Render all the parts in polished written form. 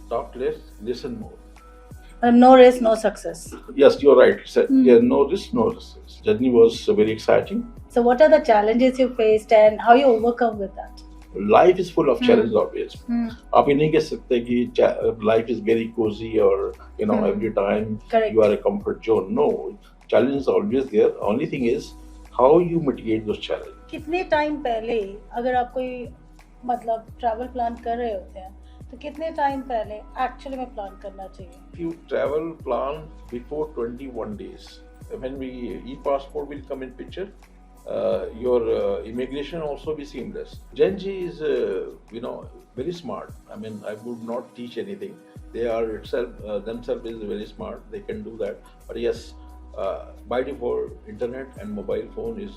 talk less, listen more. No risk, no success. Yes, you're right. So, yeah, no risk, no risk. Journey was very exciting. So, what are the challenges you faced and how you overcome with that? Life is full of challenges always. आप ये नहीं कह सकते कि life is very cozy or every time Correct. you are a comfort zone. No, challenges are always there. Only thing is how you mitigate those challenges. कितने time पहले अगर आप कोई मतलब ट्रैवल प्लान कर रहे होते हैं तो कितने टाइम पहले एक्चुअली में प्लान करना चाहिए? If you travel plan before 21 days, when we e-passport will come in picture, your immigration also be seamless. genZ is very smart. I mean, I would not teach anything. They are themselves is very smart. They can do that. But yes, by default, internet and mobile phone is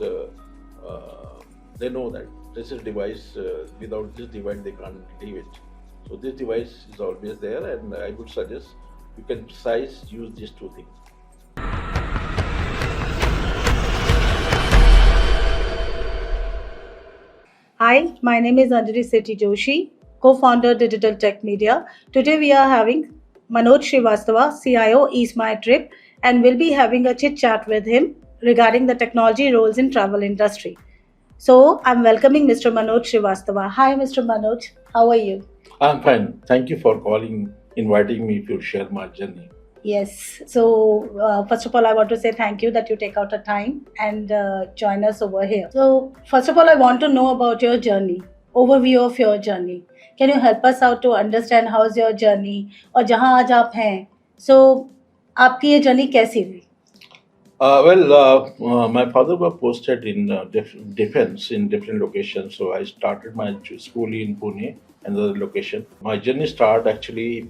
they know that this is device. Without this device, they can't leave it. So this device is always there, and I would suggest you can use these two things. Hi, my name is Anjali Sethi Joshi, co-founder Digital Tech Media. Today we are having Manoj Srivastava, CIO EaseMyTrip, and we'll be having a chit chat with him regarding the technology roles in travel industry. So I'm welcoming Mr. Manoj Srivastava. Hi, Mr. Manoj. How are you? I'm fine. Thank you for inviting me to share my journey. Yes. So first of all, I want to say thank you that you take out a time and join us over here. So first of all, I want to know about your journey, overview of your journey. Can you help us out to understand how's your journey और जहाँ आज आप हैं, so आपकी ये journey कैसी हुई? My father was posted in defense in different locations. So I started my school in Pune, another location. My journey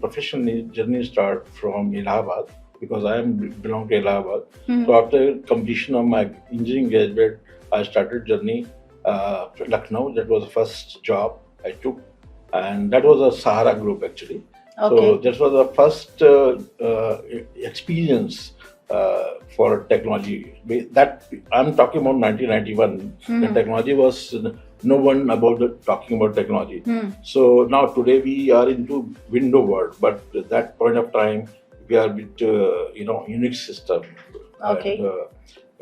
professionally start from Allahabad because I belong to Allahabad. So after completion of my engineering graduate, I started journey Lucknow. That was the first job I took, and that was a Sahara group actually. Okay. So that was the first experience for technology. That I'm talking about 1991. The technology was no one talking about technology. So now today we are into window world, but at that point of time we are with Unix system. Okay.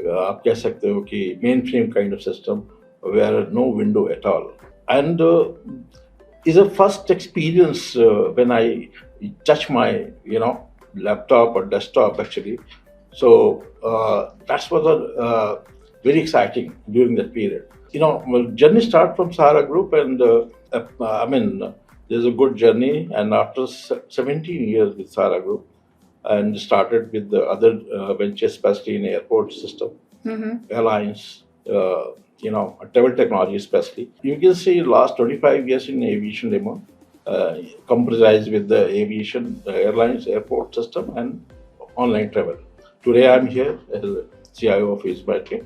आप कह सकते हो कि mainframe kind of system where no window at all. And is a first experience when I touch my laptop or desktop actually. So that was very exciting during that period. Journey start from Sahara Group, and I mean, there's a good journey. And after 17 years with Sahara Group, and started with the other ventures, especially in airport system, airlines, travel technology, especially. You can see last 25 years in aviation domain, comprised with the aviation, the airlines, airport system, and online travel. Today I'm here as a CIO of EaseMyTrip,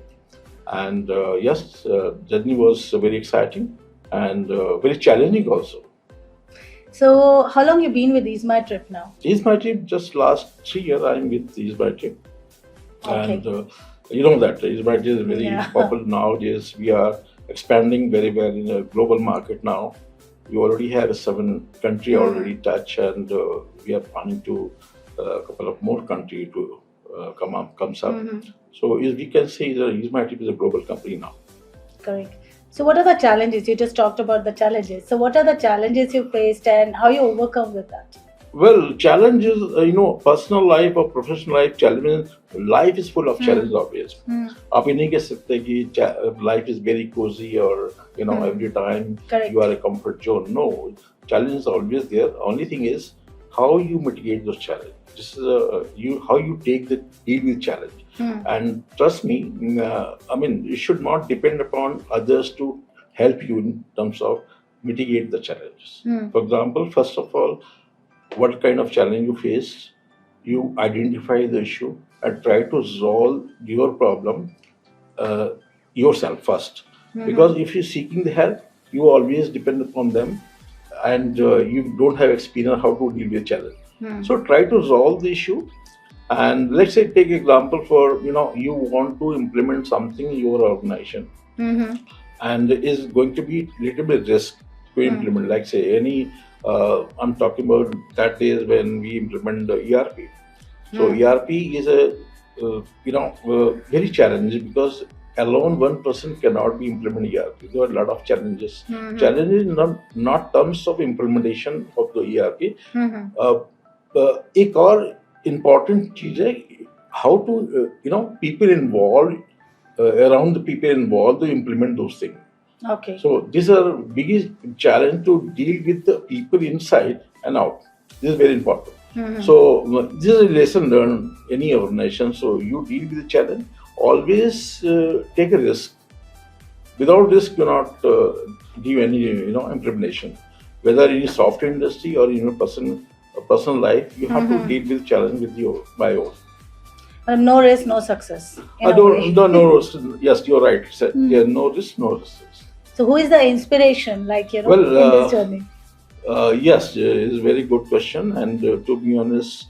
and yes, journey was very exciting and very challenging also. So how long you been with EaseMyTrip now? EaseMyTrip, just last 3 years I'm with EaseMyTrip. Okay. And you know that EaseMyTrip is very popular nowadays. We are expanding very well in a global market now. We already have 7 countries already touched, and we are planning to a couple of more countries to comes up. So we can say that EaseMyTrip is a global company now. Correct. So what are the challenges? You just talked about the challenges. So what are the challenges you faced and how you overcome with that? Well, challenges, personal life or professional life, challenges. Life is full of challenges always. आप ये नहीं कह सकते कि life is very cozy or every time Correct. you are a comfort zone. No, challenges are always there. Only thing is how you mitigate those challenges. This is how you deal with challenge. And trust me, you should not depend upon others to help you in terms of mitigate the challenges. For example, first of all, what kind of challenge you face, you identify the issue and try to solve your problem yourself first. Because if you're seeking the help, you always depend upon them, and you don't have experience how to deal with challenge. So try to resolve the issue. And let's say take example for you want to implement something in your organization, and is going to be little bit risk to implement. Like say any I'm talking about that days when we implement the ERP. So Hmm. ERP is a very challenging because alone one person cannot be implement ERP. There are a lot of challenges. Hmm. Challenges not terms of implementation of the ERP. Hmm. uh, एक और important चीज है how to people involved around the people involved to implement those things. Okay. So these are biggest challenge to deal with the people inside and out. This is very important. Hmm. So this is a lesson learned any organization. So you deal with the challenge. Always take a risk. Without risk, you cannot give any implementation. Whether in software industry or in your personal life, you have to Hmm. deal with challenge with your by own. No risk, no success, in I a way. don't no risk. Yes, you're right. Said yeah, Hmm. no risk, no risk. So, who is the inspiration, like, Well, in this journey? yes, it's a very good question. And to be honest,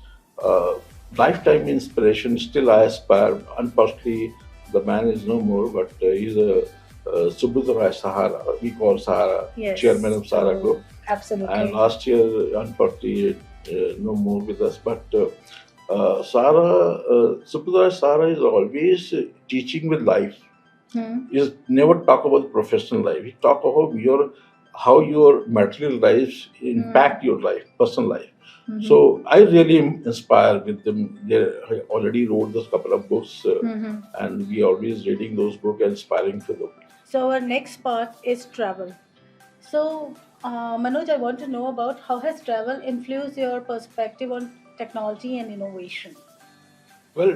uh, lifetime inspiration still I aspire. Unfortunately, the man is no more, but he's a Subudra Sahara. We call Sahara, Yes. chairman of Sahara So, Group. And absolutely. last year, unfortunately, no more with us. But Subudra Sahara is always teaching with life. Hmm. Is never talk about professional life. He talk about your how your material lives impact your life, personal life. Hmm. So I really am inspired with them. I already wrote those couple of books, Hmm. and we always reading those books and inspiring for them. So, our next part is travel. So, Manoj, I want to know about how has travel influenced your perspective on technology and innovation? Well,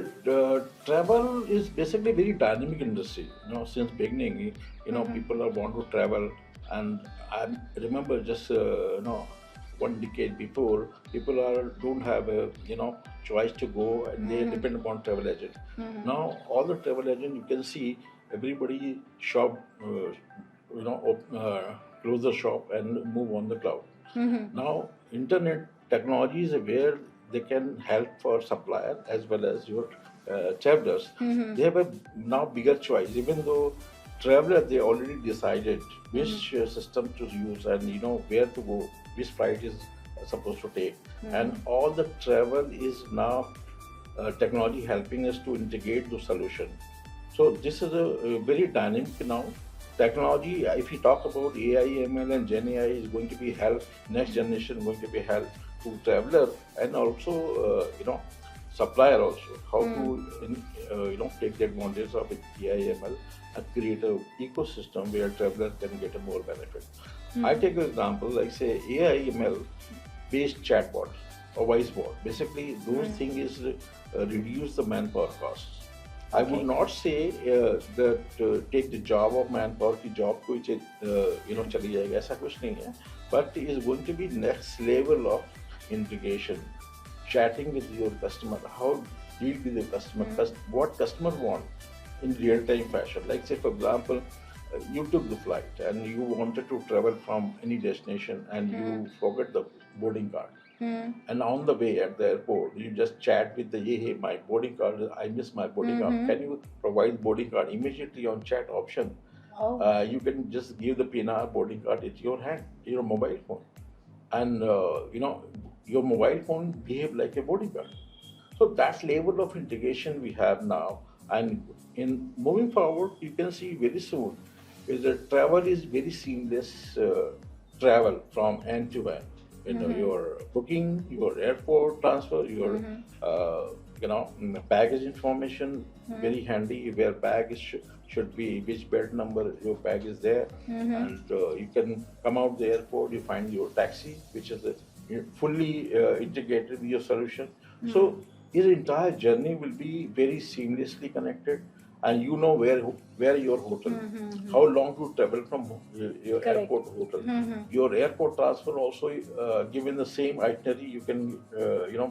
travel is basically very dynamic industry. Since beginning, Hmm. people are want to travel, and I remember just one decade before, people are don't have a choice to go, and they Hmm. depend upon travel agent. Hmm. Now, all the travel agent you can see everybody shop, close the shop and move on the cloud. Hmm. Now, internet technology is where they can help for supplier as well as your travelers. Hmm. They have a now bigger choice, even though traveler they already decided Hmm. which system to use and where to go, which flight is supposed to take, Hmm. and all the travel is now technology helping us to integrate the solution. So this is a very dynamic now. Technology, if we talk about AI, ML, and Gen AI is going to be help next generation going to be help to traveler and also supplier also how to Hmm. take the advantage of AI, ML and create a ecosystem where traveler can get a more benefit. I Hmm. take an example like say AI, ML based chatbot or voice bot. Basically, those Hmm. things is reduce the manpower costs. I would Okay. not say that take the job of manpower की job कोई चली जाएगी ऐसा कुछ नहीं है, but is going to be next level of integration, chatting with your customer, how deal with the customer, Hmm. what customer want in real time fashion. Like say for example, you took the flight and you wanted to travel from any destination and Hmm. you forget the boarding card. Hmm. And on the way at the airport, you just chat with the hey, my boarding card, I miss my boarding card. Hmm. Can you provide boarding card immediately on chat option? Oh. You can just give the PNR boarding card at your hand, your mobile phone, and your mobile phone behave like a boarding card. So that level of integration we have now, and in moving forward, you can see very soon is that travel is very seamless travel from end to end. Hmm. Your booking, your airport transfer, your Hmm. baggage information Hmm. very handy. Where bag is should be which belt number your bag is there, Hmm. and you can come out the airport. You find your taxi, which is fully integrated with your solution. Hmm. So your entire journey will be very seamlessly connected, and you know where your hotel, Hmm. how long to travel from your Correct. airport to hotel. Hmm. Your airport transfer also, given the same itinerary, you can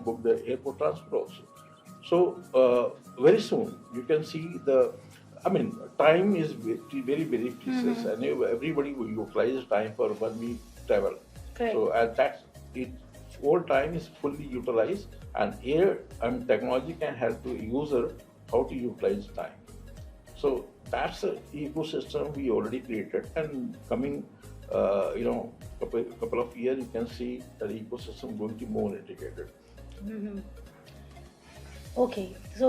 book the airport transfer also. So very soon you can see the. I mean, time is very very precious, Hmm. and everybody will utilize time for one week travel. Correct. So at that, it all time is fully utilized, and here technology can help the user how to utilize time. So that's an ecosystem we already created, and coming, couple of years, you can see that ecosystem going to be more integrated. Mhm. Okay so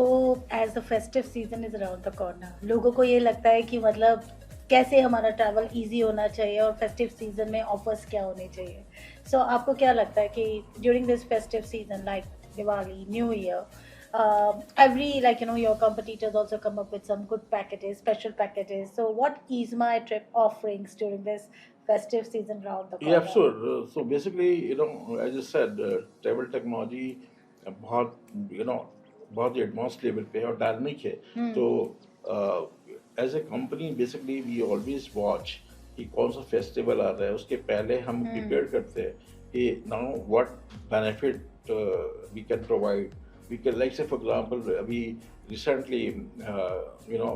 as the festive season is around the corner, लोगों को ये लगता है कि मतलब कैसे हमारा travel easy होना चाहिए और फेस्टिव सीजन में ऑफर्स क्या होने चाहिए. सो आपको क्या लगता है कि during this festive season like Diwali, new year, every like you know your competitors also come up with some good packages, special packages. So what is my trip offerings during this festive season around the Yeah, corner? sure. So basically, as I said, travel technology बहुत बहुत ही advance level पे है और dynamic है. Hmm. तो as a company basically we always watch कि कौन सा फेस्टिवल आ रहा है, उसके पहले हम प्रिपेयर करते हैं कि now what benefit we can provide. We can, like say for example, we recently,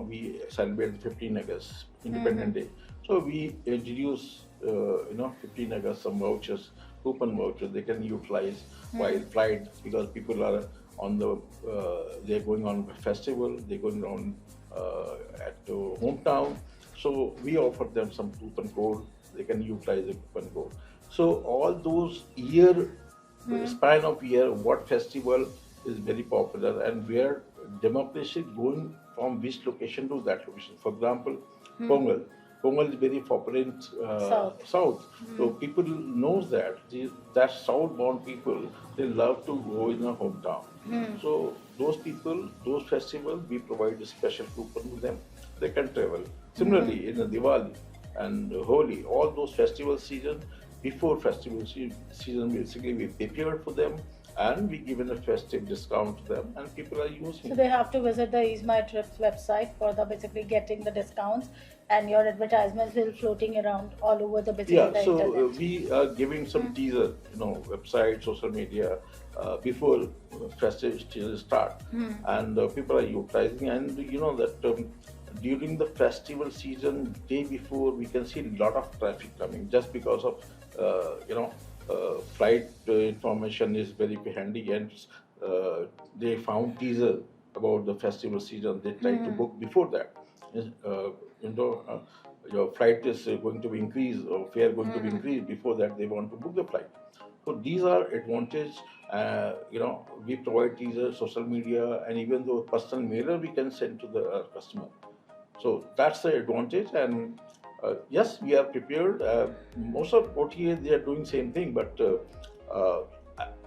we celebrate 15 August Independence Day. So we introduce, 15 August some vouchers, coupon vouchers they can utilize while flight, because people are on the, they're going on festival, they're going on at hometown. So we offer them some coupon code, they can utilize the coupon code. So all those year span of year, what festival is very popular and where democracy going from which location to that location. For example, Pongal. Pongal is very popular in South. South. So people knows that that southbound people, they love to go in a hometown. So those people, those festivals, we provide a special coupon to them. They can travel. Similarly, in the Diwali and Holi, all those festival season, before festival season, basically we prepare for them and we given a festive discount to them, and people are using So it. they have to visit the EaseMyTrip's website for the basically getting the discounts, and your advertisements will floating around all over the basically Yeah, the so internet. we are giving some teaser, website, social media, before festive season start, and people are utilizing, and you know that during the festival season, day before, we can see a lot of traffic coming just because of, flight information is very handy, and they found teaser about the festival season. They try to book before that. Uh, you know, uh, your flight is going to be increased or fare going to be increased. Before that, they want to book the flight. So these are advantage. We provide teaser, social media, and even though personal mailer we can send to the customer. So that's the advantage, and yes, we are prepared. Most of OTA they are doing same thing, but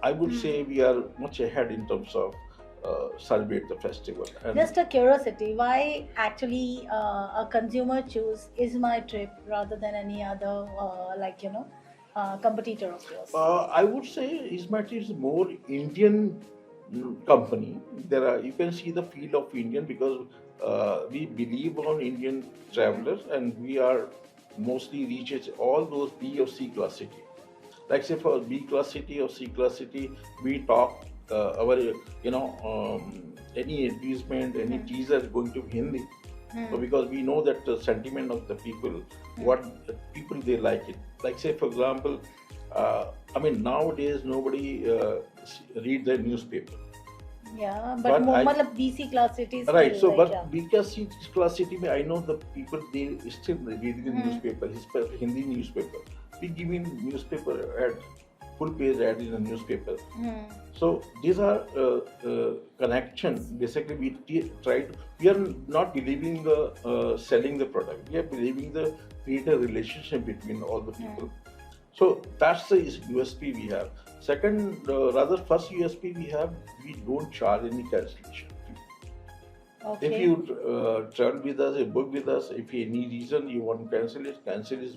I would say we are much ahead in terms of celebrate the festival. And Just a curiosity, why actually a consumer choose EaseMyTrip rather than any other competitor of yours? I would say Ismat is more Indian company. There are, you can see the feel of Indian, because we believe on Indian travelers, and we are mostly reaches all those B or C class city. Like say for B class city or C class city, we talk our any advertisement, any teaser is going to be Hindi. So because we know that the sentiment of the people, what the people they like it. Like say for example, nowadays nobody read the newspaper. Yeah, but But I मतलब BC class cities right. still So like yeah. but because C class city, I know the people they still reading the newspaper, Hindi newspaper. We giving newspaper ad, full page ad in a newspaper. So these are connection. Basically, try to. We are not believing the selling the product. We are believing the create a relationship between all the people. So that's the USP we have. Second, rather first USP we have, we don't charge any cancellation fee. If Okay. you travel with us, you book with us, if any reason you want to cancel it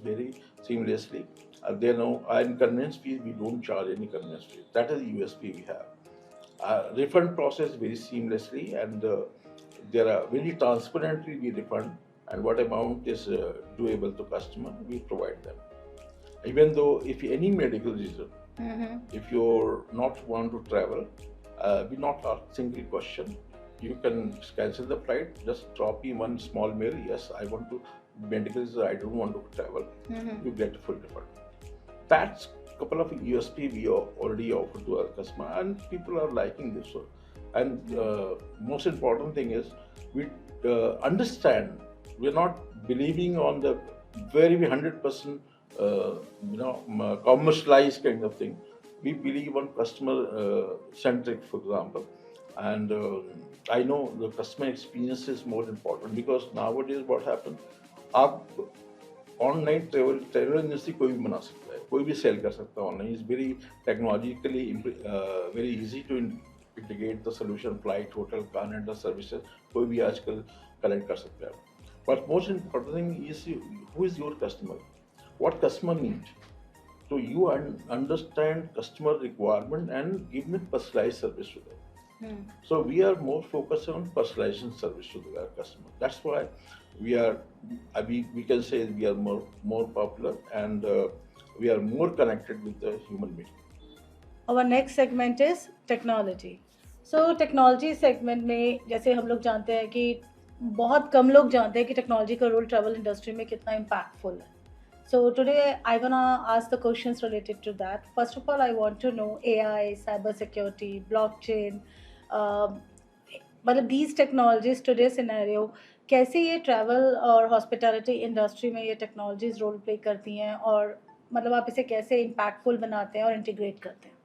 very seamlessly. There no convenience fee, we don't charge any convenience fee. That is the USP we have. Refund process very seamlessly, and there are very transparently we refund, and what amount is doable to customer, we provide them. Even though if any medical reason, if you're not want to travel, we not ask single question. You can cancel the flight. Just drop me one small mail. Yes, I want to medical reason. I don't want to travel. You get full refund. That's couple of USP we already offer to our customer, and people are liking this one. And most important thing is we understand we're not believing on the very 100% commercialized kind of thing. We believe on customer centric, for example, and I know the customer experience is more important because nowadays what happens, आप online travel travel industry कोई भी बना सकता है, कोई भी cell कर सकता है online. Is very technologically very easy to integrate the solution, flight, hotel, car rental services, कोई भी आजकल कनेक्ट कर सकता है. But most important thing is who is your customer, what customer need. So you understand customer requirement and give them personalized service to them. So we are more focused on personalization service to the customer. That's why we are, we can say we are more popular, and we are more connected with the human being. Our next segment is technology. So technology segment में जैसे हम लोग जानते हैं कि बहुत कम लोग जानते हैं कि टेक्नोलॉजी का रोल ट्रैवल इंडस्ट्री में कितना इम्पैक्टफुल है. So today I gonna ask the questions related to that. First of all, I want to know AI, cyber security, blockchain. मतलब these technologies today scenario कैसे ये ट्रैवल और hospitality industry में ये technologies role play करती हैं, और मतलब आप इसे कैसे इम्पैक्टफुल बनाते हैं और इंटीग्रेट करते हैं.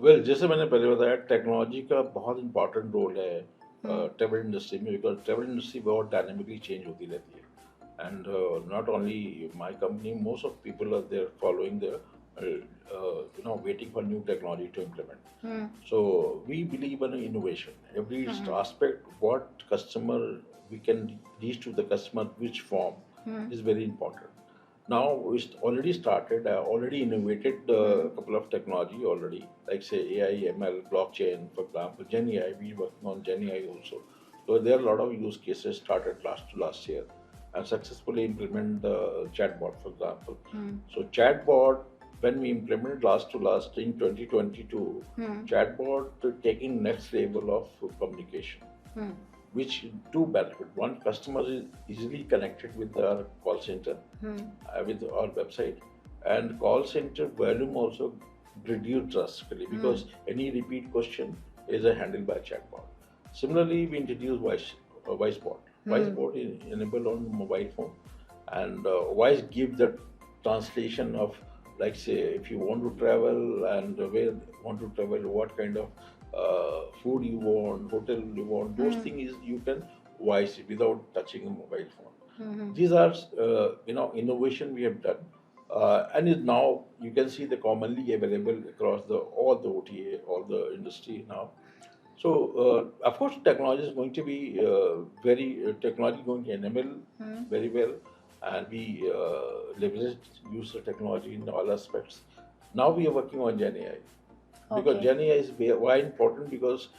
वेल जैसे मैंने पहले बताया, टेक्नोलॉजी का बहुत इंपॉर्टेंट रोल है ट्रैवल इंडस्ट्री में, बिकॉज ट्रैवल इंडस्ट्री बहुत डायनेमिकली चेंज होती रहती है. And not only my company, most of people are there following the, waiting for new technology to implement. So we believe in innovation. Every aspect, what customer we can reach to the customer, which form is very important. Now it's already started. I already innovated a couple of technology already, like say AI, ML, blockchain, for example, GenAI. We working on GenAI also. So there are a lot of use cases started last year, and successfully implement the chatbot, for example. So chatbot, when we implemented last in 2022, chatbot taking next level of communication, which two benefit. One, customer is easily connected with our call center, with our website, and call center volume also reduced drastically because any repeat question is handled by chatbot. Similarly, we introduced voice bot. Voice bot is enabled on mobile phone, and voice give the translation of, like say, if you want to travel and where want to travel, what kind of food you want, hotel you want, those things is you can voice it without touching a mobile phone. These are innovation we have done, and is now you can see the commonly available across the all the OTA, all the industry now. So of course, technology is going to be technology going to enable very well, and we leverage use the technology in all aspects. Now we are working on Gen AI, because Gen AI is why important, because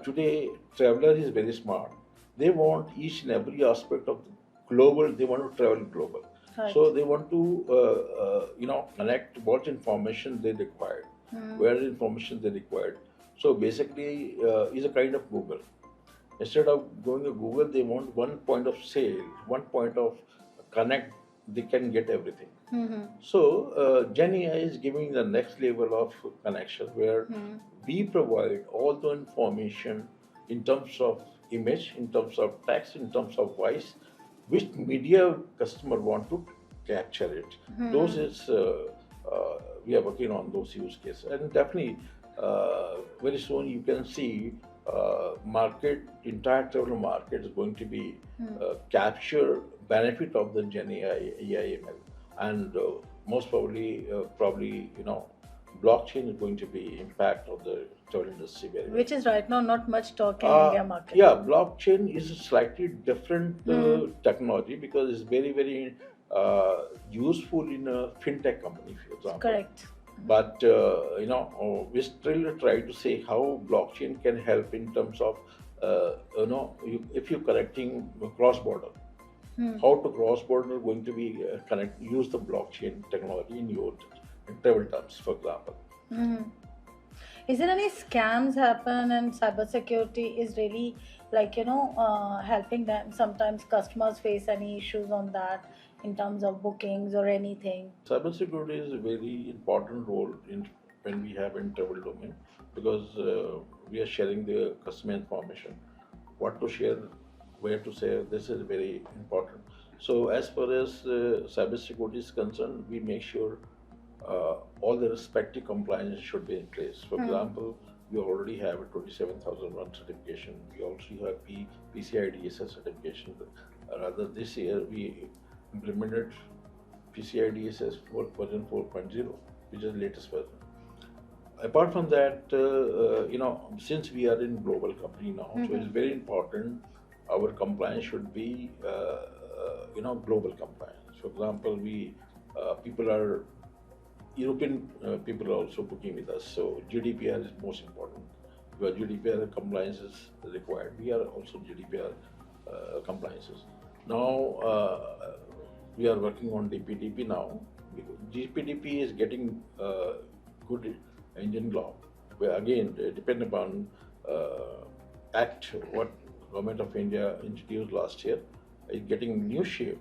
today traveler is very smart. They want each and every aspect of the global. They want to travel global. Right. So they want to connect what information they required, where information they required. So basically, is a kind of Google. Instead of going to Google, they want one point of sale, one point of connect. They can get everything. So Gen AI is giving the next level of connection, where we provide all the information in terms of image, in terms of text, in terms of voice, which media customer want to capture it. Those is we are working on those use cases, and definitely very soon you can see entire travel market is going to be capture benefit of the Gen AI, AI/ML, and most probably blockchain is going to be impact of the travel industry very well. Which is right now not much talk in India market. Yeah, blockchain is a slightly different technology, because it's very useful in a fintech company, for example. Correct. But we still try to say how blockchain can help in terms of if you're connecting cross border, how to cross border going to be use the blockchain technology in your travel terms, for example. Is there any scams happen, and cybersecurity is really helping them? Sometimes customers face any issues on that in terms of bookings or anything. Cybersecurity is a very important role in when we have in travel domain, because we are sharing the customer information, what to share, where to share. This is very important. So as far as cybersecurity is concerned, we make sure all the respective compliance should be in place. For example, we already have a 27001 certification. We also have PCI DSS certification. Rather, this year we implemented PCI DSS for version 4.0, which is the latest version. Apart from that, since we are in global company now, so it's very important our compliance should be, global compliance. For example, we people are European people are also booking with us, so GDPR is most important. Where GDPR compliance is required, we are also GDPR compliances. Now we are working on DPDP now. DPDP is getting good engine law, where again depend upon act what government of India introduced last year, is getting new shape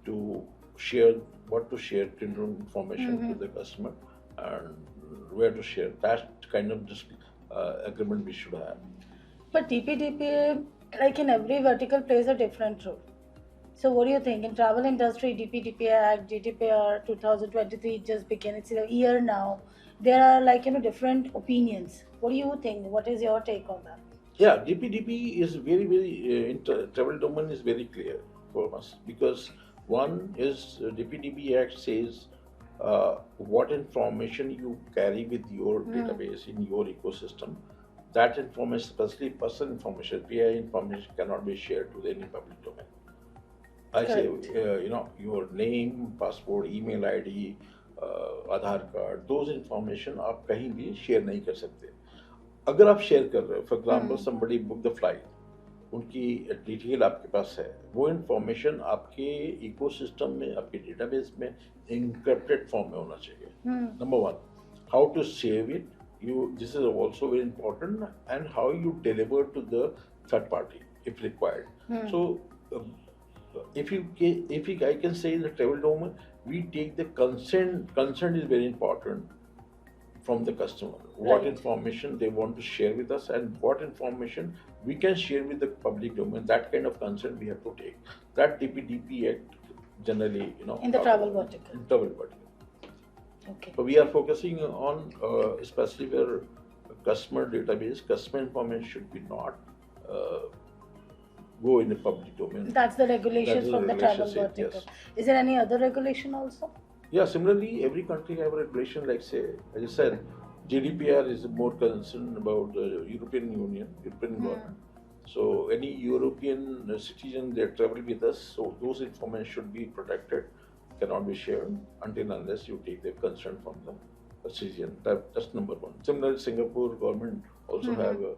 to share what to share information to the customer and where to share. That kind of just agreement we should have. But DPDPA, like in every vertical, plays a different role. So what do you think? In travel industry, DPDPA Act, GDPR 2023 just began. It's a year now. There are different opinions. What do you think? What is your take on that? Yeah, DPDP is very, very, travel domain is very clear for us because one is DPDP Act says what information you carry with your database in your ecosystem. That information, especially personal information, PI information, cannot be shared to any public domain. I say, Correct. your name, passport, email ID, Aadhaar card, those information आप कहीं भी share नहीं कर सकते. अगर आप share कर रहे हो, for example somebody book the flight, उनकी डिटेल आपके पास है, वो इंफॉर्मेशन आपके इकोसिस्टम में, आपके डेटाबेस में एन्क्रिप्टेड फॉर्म में होना चाहिए. Number one, how to save it, you this is also very important, and how you deliver to the third party if required. So if I can say in the travel domain, we take the consent. Consent is very important from the customer. What Right. information they want to share with us, and what information we can share with the public domain. That kind of consent we have to take. That DPDP Act generally, In the travel vertical. in travel vertical. Okay. So we are focusing on especially where customer database, customer information should be not go in the public domain. That's the regulations That is from the the travel regulations, vertical. yes. Is there any other regulation also? Yeah, similarly, every country have a regulation. Like say, as I said, GDPR is more concerned about the European Union, European government. So any European citizen they travel with us, so those information should be protected, cannot be shared until unless you take the consent from the citizen. That's number one. Similarly, Singapore government also have a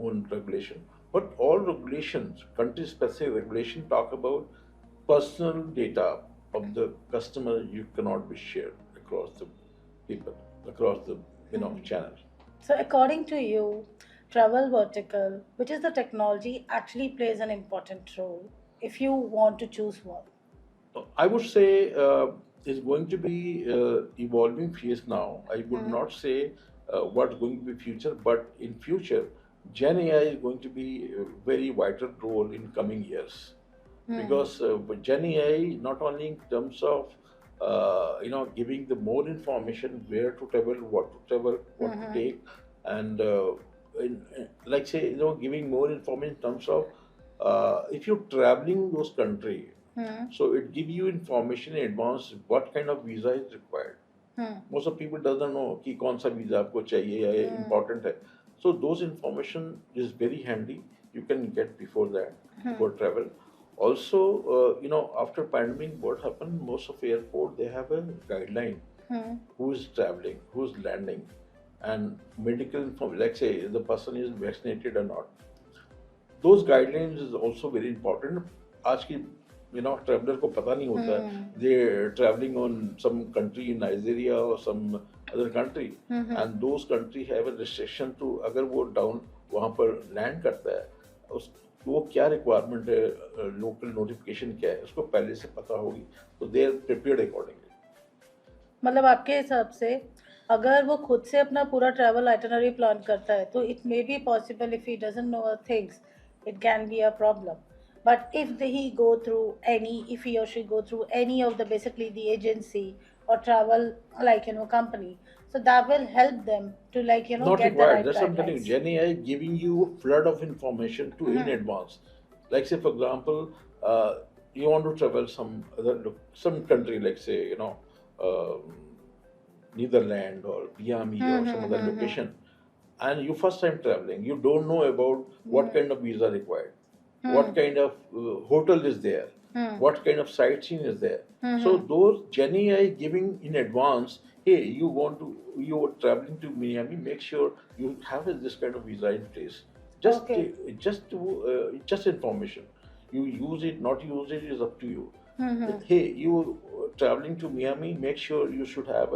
own regulation. But all regulations, country-specific regulation, talk about personal data of the customer you cannot be shared across the people, across the channel. So according to you, travel vertical, which is the technology, actually plays an important role if you want to choose one. I would say it's going to be evolving phase now. I would not say what's going to be future, but in future, Gen AI is going to be a very vital role in coming years. Because with Gen AI, not only in terms of giving the more information where to travel, what to travel, what to take, and like say giving more information in terms of if you're traveling those country, so it give you information in advance what kind of visa is required. Most of people doesn't know कि कौन सा visa आपको चाहिए या important है. So those information is very handy. You can get before that, before travel. Also, after pandemic, what happened? Most of airport they have a guideline who is traveling, who is landing, and medical information. Like say the person is vaccinated or not. Those guidelines is also very important. आज की traveler को पता नहीं होता है. They traveling on some country in Nigeria or some other country, and those country have a restriction to अगर वो down वहाँ पर land करता है, उस वो क्या रिक्वायरमेंट है, लोकल नोटिफिकेशन क्या है, उसको पहले से पता होगी, तो दे आर प्रिपेयर्ड अकॉर्डिंगली. मतलब आपके हिसाब से अगर वो खुद से अपना पूरा ट्रैवल आइटनरी प्लान करता है तो it may be possible, if he doesn't know things it can be a problem. But if he go through any, if he or she go through any of the basically the agency or travel company, so that will help them to Not get the required. right That's what I'm telling you. guidelines. Gen AI giving you a flood of information to in Hmm. advance. Like say, for example, you want to travel some country, like say, um, Netherlands or Miami or Hmm. some Hmm. other Hmm. location, and you first time traveling, you don't know about what kind of visa required, what Hmm. kind of hotel is there, Hmm. what kind of sightseeing is there. Hmm. So Hmm. those Gen AI giving in advance, hey, you are traveling to Miami, make sure you have this kind of visa in place. Just Okay. just information. You use it, not use it is up to you. Hmm. Hmm. That, hey, you traveling to Miami, make sure you should have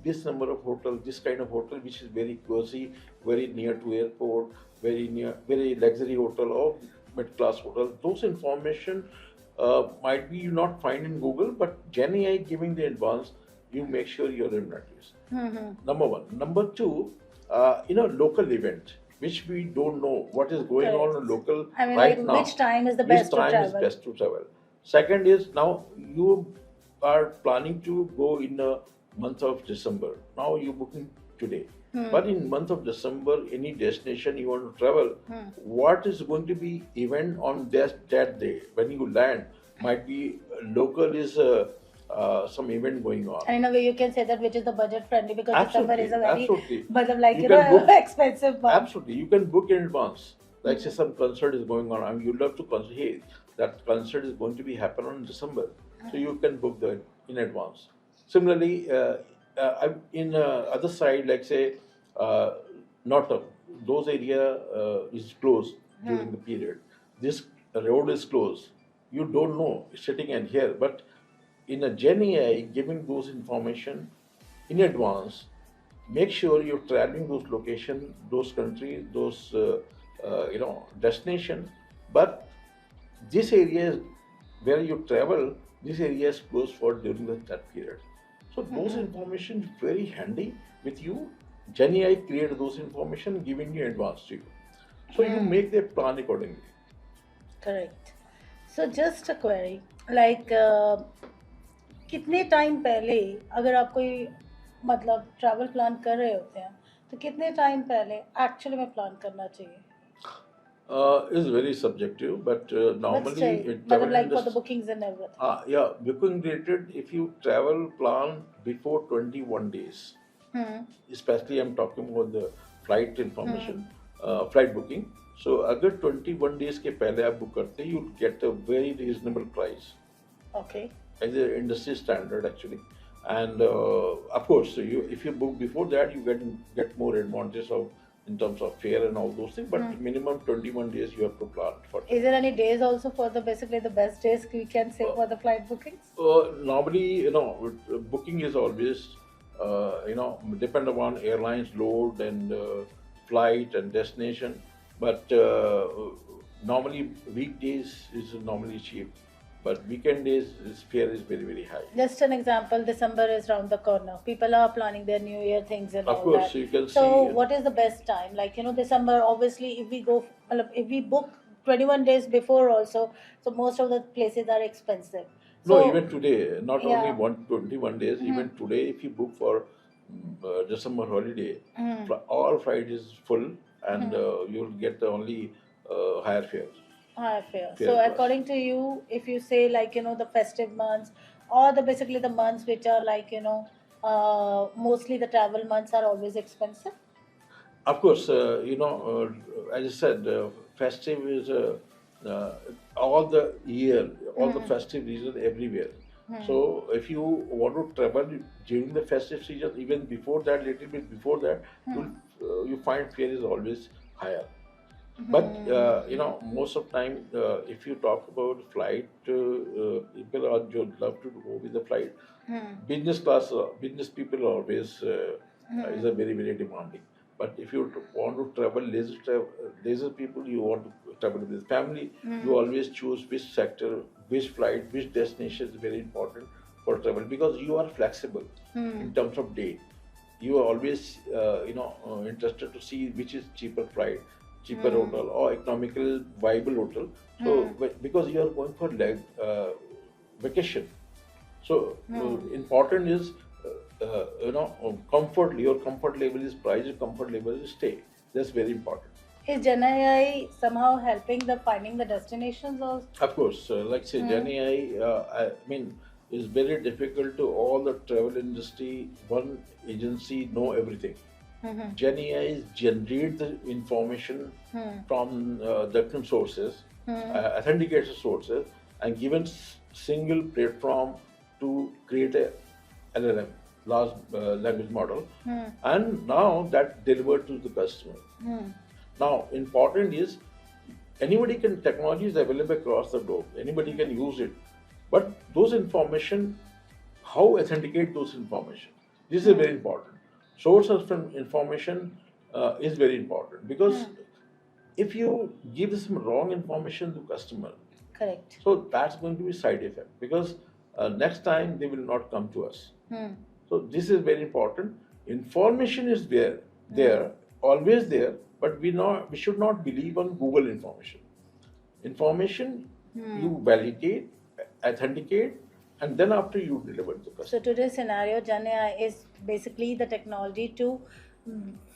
this number of hotel, this kind of hotel which is very cozy, very near to airport, very near, very luxury hotel or mid class hotel. Those information might be you not find in Google, but Gen AI giving the advance, you make sure you're in that list. Hmm. Hmm. Number one. Number two, local event, which we don't know what is going on in Correct. local I mean, like right which now, time is the which best to time is travel? best to travel. Second is now you are planning to go in the month of December. Now you're booking today. Hmm. But in month of December, any destination you want to travel, Hmm. what is going to be event on that day when you land might be local is some event going on. And in a way, you can say that which is the budget friendly because December is Absolutely, a very, absolutely. but You can book. expensive month. Absolutely, you can book in advance. Like say Hmm. some concert is going on, I mean, you love to concert. Hey, that concert is going to be happen on December, so you can book that in advance. Similarly, in other side, like say, uh, Northern, those area is closed during Hmm. the period. This road is closed. You don't know sitting in here, but in a Gen AI giving those information in advance, make sure you're traveling those location, those countries, those destination. But this area is where you travel. This area is closed for during that period. So those Hmm. information is very handy with you. Gen AI create those information giving you advance to you. So you Hmm. make the plan accordingly. Correct. So just a query, like कितने time पहले अगर आप कोई मतलब travel plan कर रहे होते हैं तो कितने टाइम पहले एक्चुअली में प्लान करना चाहिए? Is very subjective, but but normally still travel मतलब like for the industry. Bookings and everything. Yeah, booking related, if you travel plan before 21 days, hmm. especially I'm talking about the flight hmm. information, flight booking. So अगर 21 days के पहले आप book करते हैं, you'll get a very reasonable price okay. as an industry standard actually. And of course, you if you book before that, you get more advantage of in terms of fare and all those things. But minimum 21 days you have to plan for Is there any days also for the basically the best days we can say that. for the flight bookings? Normally, booking is always, depend upon airlines load and flight and destination. But normally, weekdays is normally cheap, but weekend days, its fare is very, very high. Just an example, December is round the corner. People are planning their New Year things and Of all course, that. you can So, see. what is the best time? Like, December, obviously, if we go, if we book 21 days before also, so most of the places are expensive. No, So, even today, not only yeah. 121 days, Hmm. even today, if you book for December holiday, Hmm. all flight is full, and Hmm. you'll get only higher fare, High fare. fare So, plus. according to you, if you say like, the festive months or the basically the months which are like, mostly the travel months are always expensive. Of course, as I said, festive is uh, all the year, all the Hmm. festive season everywhere. Hmm. So if you want to travel during the festive season, even before that, little bit before that, Hmm. you find fare is always higher. But Hmm. most of time, if you talk about flight, people are love to go with the flight. Hmm. Business class, business people always is Hmm. a very very demanding. But if you want to travel leisure people, you want to travel with family, you Hmm. always choose which sector, which flight, which destination is very important for travel because you are flexible Hmm. in terms of date. You are always interested to see which is cheaper flight. cheaper hotel or economical viable hotel. So because you are going for vacation, so important is comfort. Your comfort level is price. Your comfort level is stay. That's very important. Is Gen AI somehow helping the finding the destinations also? Of course, like say Gen AI, I mean, is very difficult to all the travel industry. One agency know everything. Gen AI is generate the information from different sources, authenticated sources, and given single platform to create a LLM, large language model, and now that delivered to the customer. Now, important is anybody can, technology is available across the globe. Anybody can use it, but those information, how authenticate those information? This is very important. Source of information is very important because if you give some wrong information to customer, Correct. so that's going to be side effect because next time they will not come to us. So this is very important. Information is there, always there, but we should not believe on Google information. Information you validate, authenticate, and then after you deliver to customer. So today's scenario, Gen AI is basically the technology to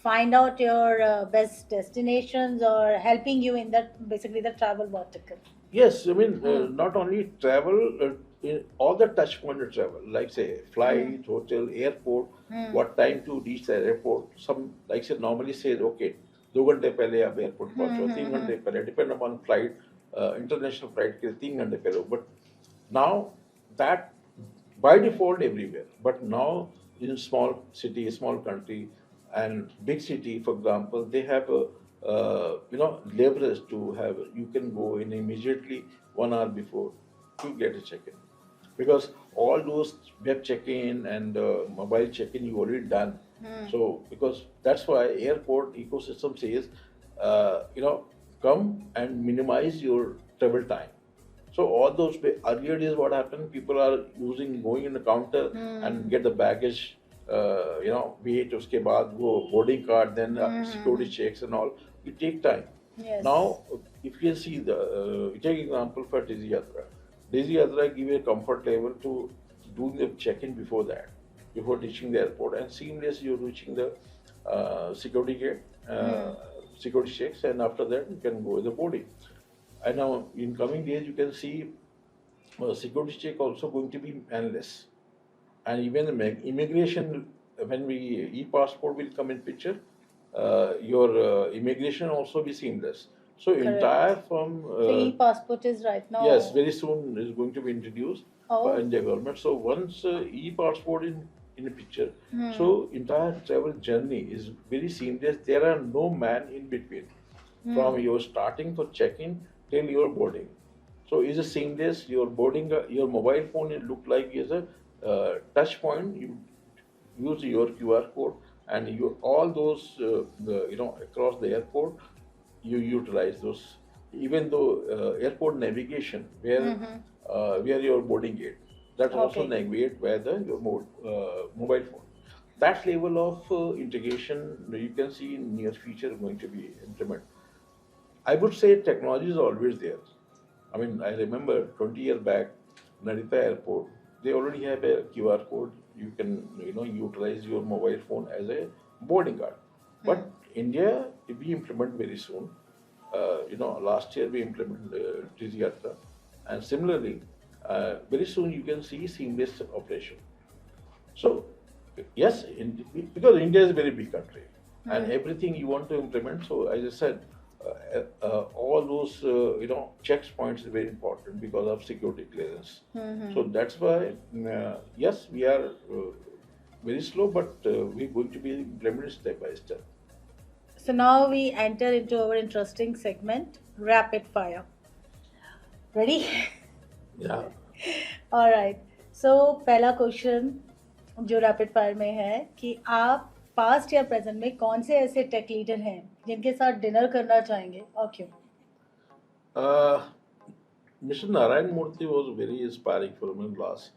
find out your best destinations or helping you in that basically the travel vertical. Yes, I mean not only travel, in all the touch point of travel, like say flight, hotel, airport, what time to reach the airport. Some like say normally says okay, 2 घंटे पहले आप airport पहुंचो, 3 घंटे पहले, depend upon flight, international flight के 3 घंटे पहले. But now that by default everywhere. But now in small city, small country, and big city, for example, they have a leverage to have. You can go in immediately 1 hour before to get a check-in, because all those web check-in and mobile check-in you already done. So because that's why airport ecosystem says, come and minimize your travel time. So all those earlier days, what happened? People are going in the counter and get the baggage. Wait, uske baad go boarding card, then security checks and all. It take time. Yes. Now, if you see take example for Desi Yatra. Desi Yatra give a comfort level to doing the check-in before that, before reaching the airport, and seamless you're reaching the security gate, security checks, and after that you can go with the boarding. And now in coming days, you can see security check also going to be endless, and even the immigration, when we e-passport will come in picture, your immigration also be seamless. So Correct. entire from So e-passport is right now. yes, very soon is going to be introduced Oh. in the government. So once e-passport in a picture, so entire travel journey is very seamless. There are no man in between from your starting for check-in till your boarding. So is a seamless. Your boarding, your mobile phone, it look like is a touch point. You use your QR code, and you all those across the airport, you utilize those. Even though airport navigation, where your boarding gate, that also Okay. navigate where your mobile phone. That level of integration you can see in near future going to be implemented. I would say technology is always there. I mean, I remember 20 years back, Narita Airport, they already have a QR code. You can, utilize your mobile phone as a boarding card. But India, we implement very soon. Last year we implemented Tiziyatra, and similarly, very soon you can see seamless operation. So, yes, because India is a very big country, and everything you want to implement. So, as I said, all those checks points are very important because of security clearance. So that's why yes, we are very slow, but we're going to be implemented step by step. So now we enter into our interesting segment, rapid fire. Ready? Yeah. All right. So पहला question जो rapid fire में है कि आप past या present में कौन से ऐसे टेक लीडर हैं जिनके साथ डिनर करना चाहेंगे और क्यों? Mr. Narayan Murthy was very inspiring for me last,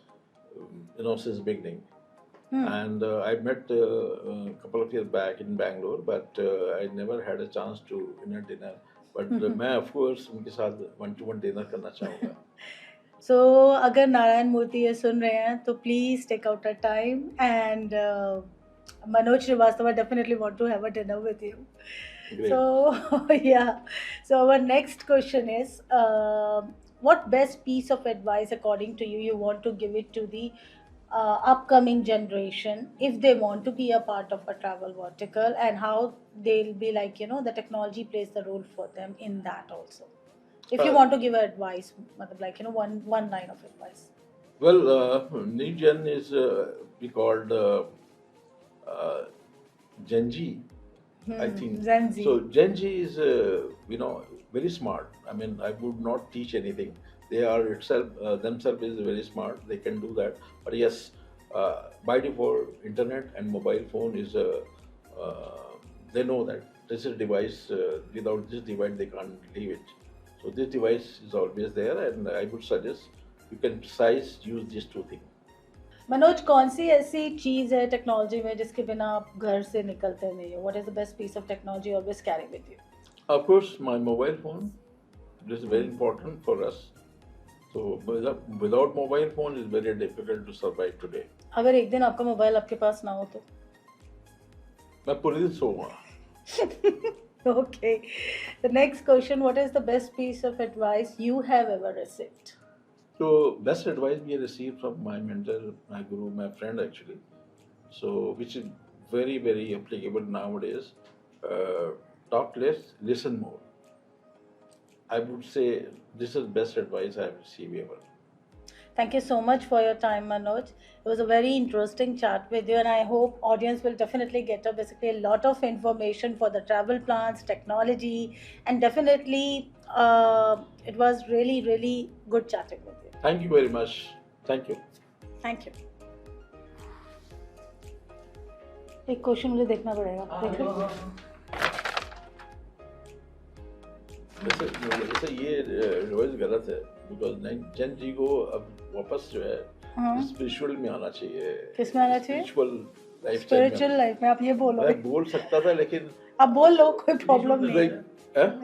since beginning. And I met a couple of years back in Bangalore, but I never had a chance to dinner. But मैं of course उनके साथ one-to-one dinner करना चाहूँगा. So, अगर नारायण मूर्ति ये सुन रहे हैं तो please take out a time and Manoj Srivastava definitely want to have a dinner with you. Great. So yeah. So our next question is, what best piece of advice according to you want to give it to the upcoming generation if they want to be a part of a travel vertical, and how they'll be like, the technology plays the role for them in that also. If you want to give advice, like, one line of advice. Well, new gen is we called genZ. I think genZ. so. genZ is very smart. I mean, I would not teach anything. They are themselves is very smart. They can do that. But yes, by default, internet and mobile phone is they know that this is a device. Without this device, they can't leave it. So this device is always there, and I would suggest you can precise use these two things. Manoj, कौन सी ऐसी चीज है technology में जिसके बिना आप घर से निकलते नहीं हो? What is the best piece of technology you always carry with you? Of course, my mobile phone. This is very important for us. So without mobile phone, it's very difficult to survive today. अगर एक दिन आपका mobile आपके पास ना हो तो? मैं पूरे दिन सोऊंगा. Okay. The next question: what is the best piece of advice you have ever received? So best advice we received from my mentor, my guru, my friend actually. So which is very, very applicable nowadays. Talk less, listen more. I would say this is best advice I have received ever. Thank you so much for your time, Manoj. It was a very interesting chat with you, and I hope audience will definitely get basically a lot of information for the travel plans, technology, and definitely it was really, really good chatting with you. Thank you very much. Thank you. Thank you. एक question मुझे देखना पड़ेगा. देख लो. वैसे ये revise गलत है, because genZ को अब वापस जो है स्पिरिचुअल में आना चाहिए. किस में आना चाहिए? स्पिरिचुअल लाइफ में. आप ये बोलो. मैं बोल सकता था, लेकिन अब बोल लो, कोई प्रॉब्लम नहीं.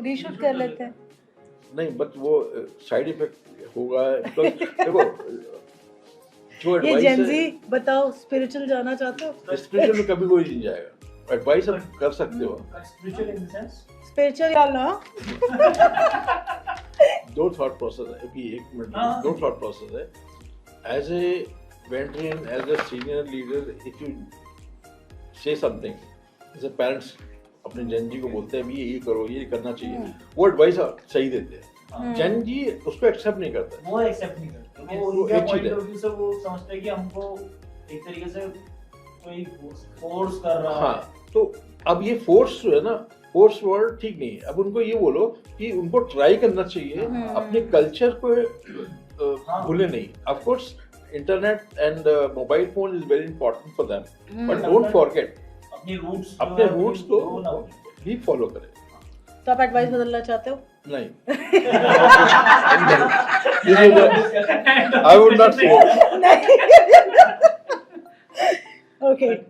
रीशूट कर लेते हैं. नहीं, बट वो साइड इफेक्ट होगा. देखो जो ये एडवाइस genZ बताओ, स्पिरिचुअल जाना चाहते हो? स्पिरिचुअल में कभी कोई नहीं जाएगा. एडवाइस आप कर सकते हो. Spiritual in the sense spiritual वाला. दो थॉट प्रोसेस है. अभी एक मिनट, दो थॉट प्रोसेस है. As a veteran, as a senior leader, if you say something, जैसे पेरेंट्स अपने genZ को बोलते हैं ये करो, ये करना चाहिए, वो एडवाइस सही देते हैं. genZ उसको एक्सेप्ट नहीं करता. वो एक्सेप्ट नहीं करते. वो वो उनका एक चीज पॉइंट है. ऑफ व्यू से वो समझते हैं कि हमको एक तरीके से कोई फोर्स कर रहा है. हाँ, तो अब ये फोर्स जो है ना, फोर्स वर्ड ठीक नहीं है. अब उनको ये बोलो कि उनको ट्राई करना चाहिए, अपने कल्चर को भूले नहीं. Of course internet and mobile phone is very important for them, but don't forget अपने रूट्स को भी फॉलो करें. तो आप एडवाइस बदलना चाहते हो? नहीं. I would not say. Okay.